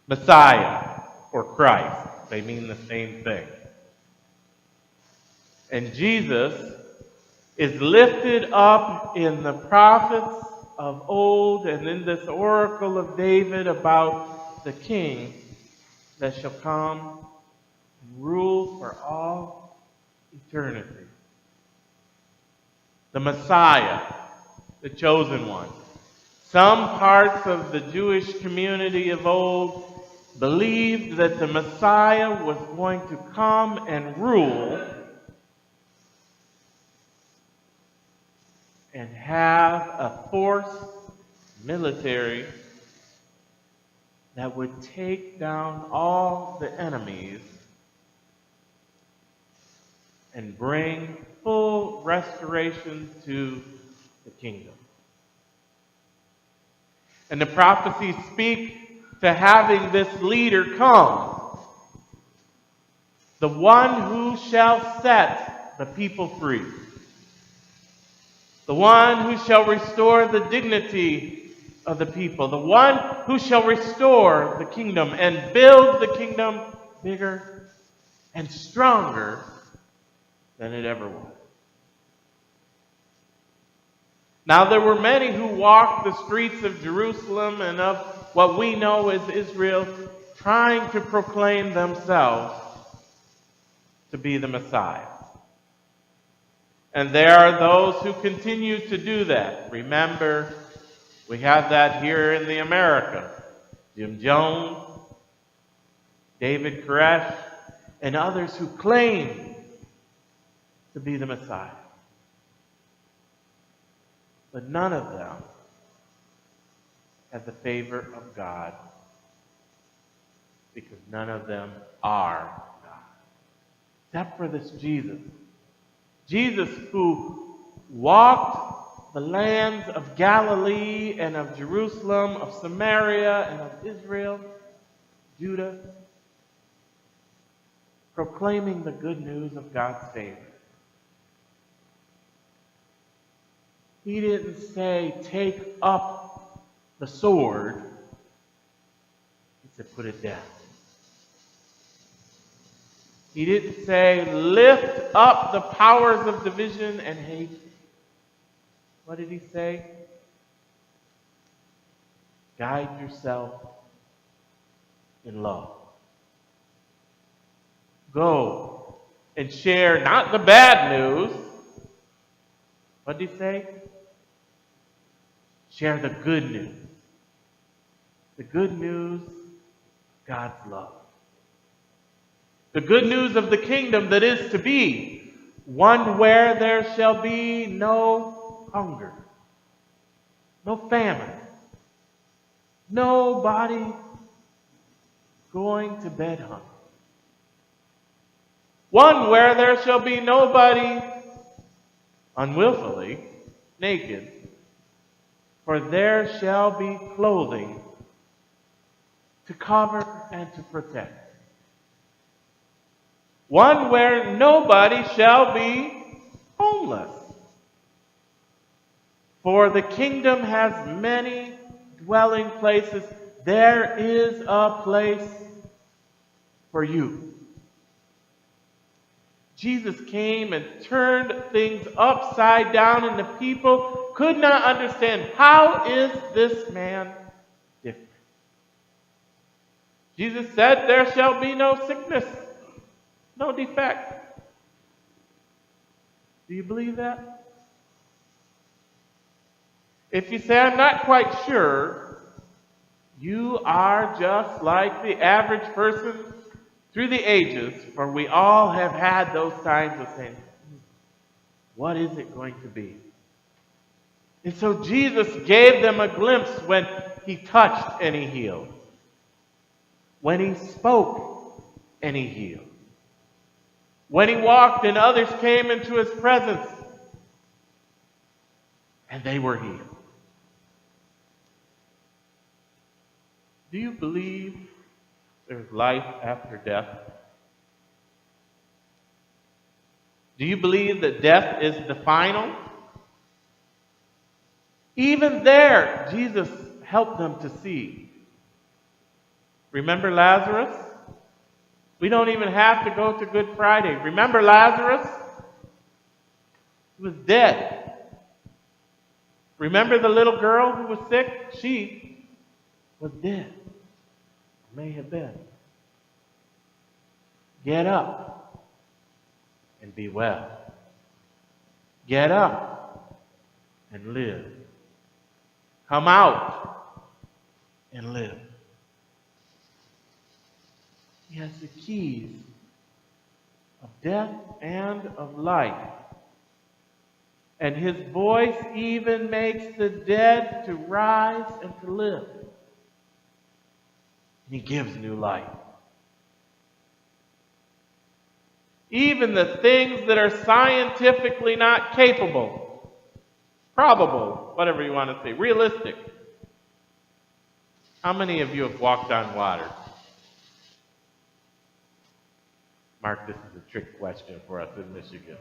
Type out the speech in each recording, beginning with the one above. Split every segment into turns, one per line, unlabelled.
Messiah or Christ. They mean the same thing. And Jesus is lifted up in the prophets of old and in this oracle of David about the king that shall come and rule for all eternity. The Messiah, the chosen one. Some parts of the Jewish community of old believed that the Messiah was going to come and rule and have a force, military, that would take down all the enemies and bring full restoration to the kingdom. And the prophecies speak to having this leader come, the one who shall set the people free, the one who shall restore the dignity of the people, the one who shall restore the kingdom and build the kingdom bigger and stronger than it ever was. Now there were many who walked the streets of Jerusalem and of what we know as Israel, trying to proclaim themselves to be the Messiah. And there are those who continue to do that. Remember, we have that here in the America. Jim Jones, David Koresh, and others who claim to be the Messiah. But none of them have the favor of God, because none of them are God. Except for this Jesus. Jesus who walked the lands of Galilee and of Jerusalem, of Samaria and of Israel, Judah, proclaiming the good news of God's favor. He didn't say, take up the sword. He said, put it down. He didn't say, lift up the powers of division and hate. What did he say? Guide yourself in love. Go and share not the bad news. What did he say? Share the good news. The good news of God's love. The good news of the kingdom that is to be, one where there shall be no hunger, no famine, nobody going to bed hungry. One where there shall be nobody unwillfully naked, for there shall be clothing to cover and to protect. One where nobody shall be homeless. For the kingdom has many dwelling places. There is a place for you. Jesus came and turned things upside down, and the people could not understand, how is this man different? Jesus said, there shall be no sickness, no defect. Do you believe that? If you say, I'm not quite sure, you are just like the average person through the ages, for we all have had those times of saying, what is it going to be? And so Jesus gave them a glimpse when he touched and he healed. When he spoke and he healed. When he walked and others came into his presence and they were healed. Do you believe there's life after death? Do you believe that death is the final? Even there, Jesus helped them to see. Remember Lazarus? We don't even have to go to Good Friday. Remember Lazarus? He was dead. Remember the little girl who was sick? She was dead. May have been. Get up and be well. Get up and live. Come out and live. He has the keys of death and of life. And his voice even makes the dead to rise and to live. And he gives new life. Even the things that are scientifically not capable, probable, whatever you want to say, realistic. How many of you have walked on water? Mark, this is a trick question for us in Michigan.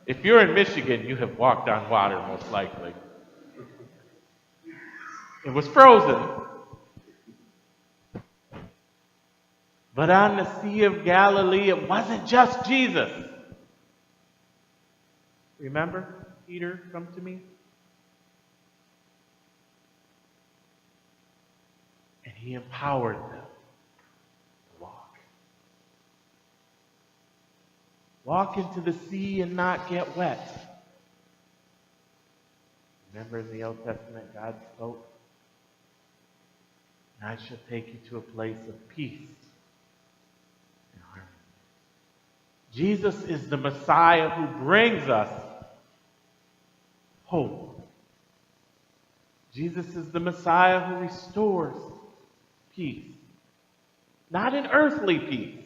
If you're in Michigan, you have walked on water, most likely. It was frozen. But on the Sea of Galilee, it wasn't just Jesus. Remember, Peter, come to me? And he empowered them to walk. Walk into the sea and not get wet. Remember in the Old Testament, God spoke, and I shall take you to a place of peace. Jesus is the Messiah who brings us hope. Jesus is the Messiah who restores peace. Not an earthly peace.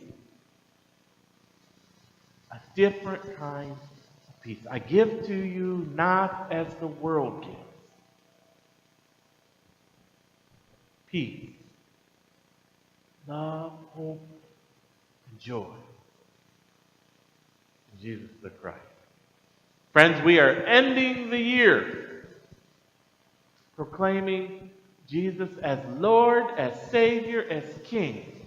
A different kind of peace. I give to you not as the world gives. Peace. Love, hope, and joy. Jesus the Christ. Friends, we are ending the year proclaiming Jesus as Lord, as Savior, as King,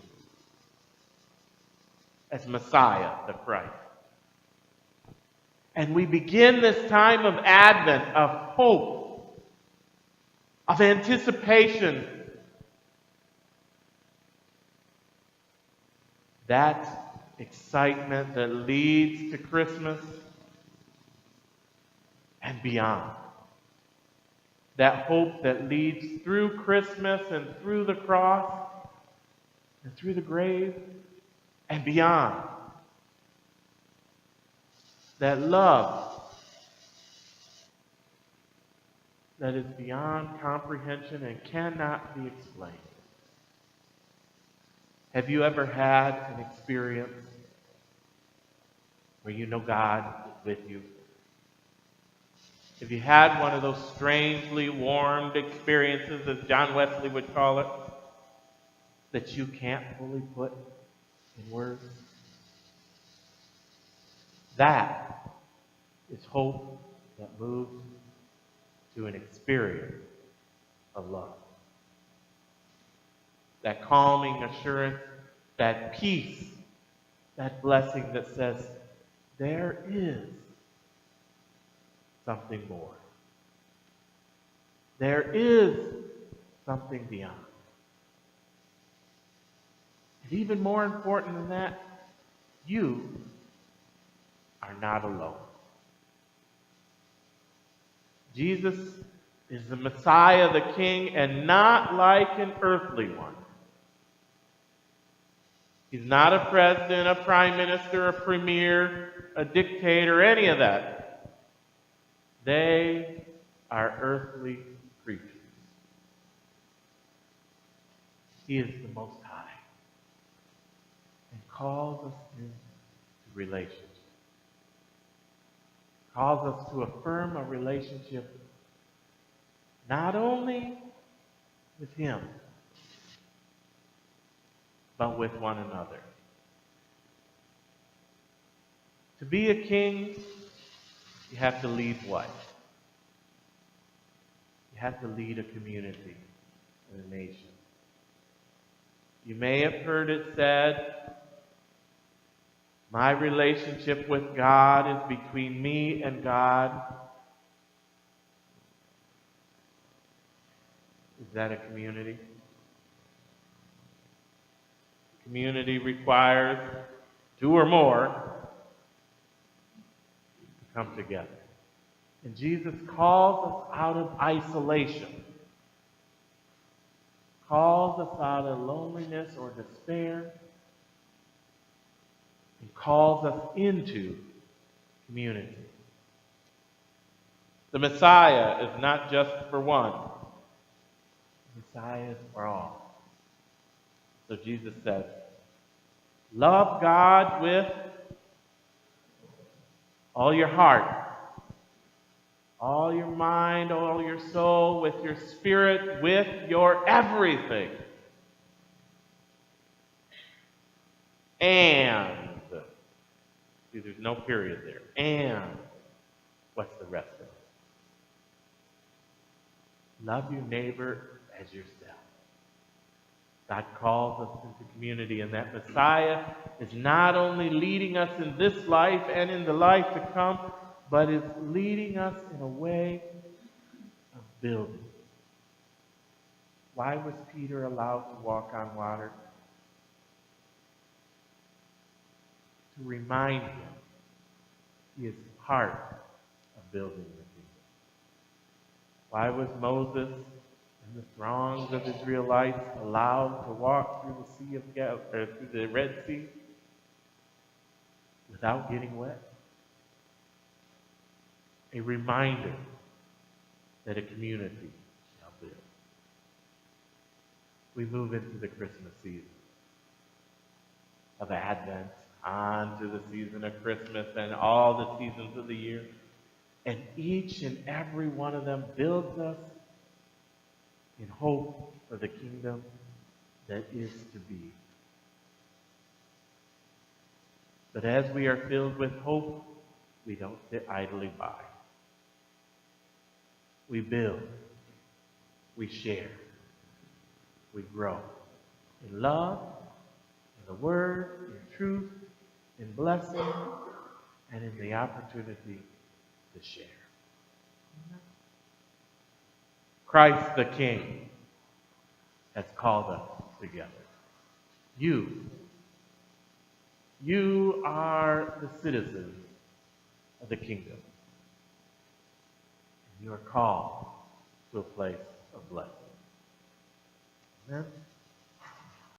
as Messiah the Christ. And we begin this time of Advent, of hope, of anticipation. That excitement that leads to Christmas and beyond. That hope that leads through Christmas and through the cross and through the grave and beyond. That love that is beyond comprehension and cannot be explained. Have you ever had an experience where you know God is with you? Have you had one of those strangely warmed experiences, as John Wesley would call it, that you can't fully put in words? That is hope that moves to an experience of love. That calming assurance, that peace, that blessing that says, there is something more. There is something beyond. And even more important than that, you are not alone. Jesus is the Messiah, the King, and not like an earthly one. He's not a president, a prime minister, a premier, a dictator, any of that. They are earthly creatures. He is the Most High and calls us into relationship. Calls us to affirm a relationship not only with Him, but with one another. To be a king, you have to lead what? You have to lead a community and a nation. You may have heard it said, my relationship with God is between me and God. Is that a community? Community requires two or more to come together. And Jesus calls us out of isolation, calls us out of loneliness or despair, and calls us into community. The Messiah is not just for one. The Messiah is for all. So Jesus says, love God with all your heart, all your mind, all your soul, with your spirit, with your everything. And, see, there's no period there. And, what's the rest of it? Love your neighbor as yourself. God calls us into community, and that Messiah is not only leading us in this life and in the life to come, but is leading us in a way of building. Why was Peter allowed to walk on water? To remind him he is part of building the kingdom. Why was Moses and the throngs of Israelites allowed to walk through through the Red Sea without getting wet? A reminder that a community shall build. We move into the Christmas season of Advent, on to the season of Christmas and all the seasons of the year. And each and every one of them builds us in hope for the kingdom that is to be. But as we are filled with hope, we don't sit idly by. We build, we share, we grow in love, in the word, in truth, in blessing, and in the opportunity to share. Christ the King has called us together. You are the citizens of the kingdom. And you are called to a place of blessing. Amen?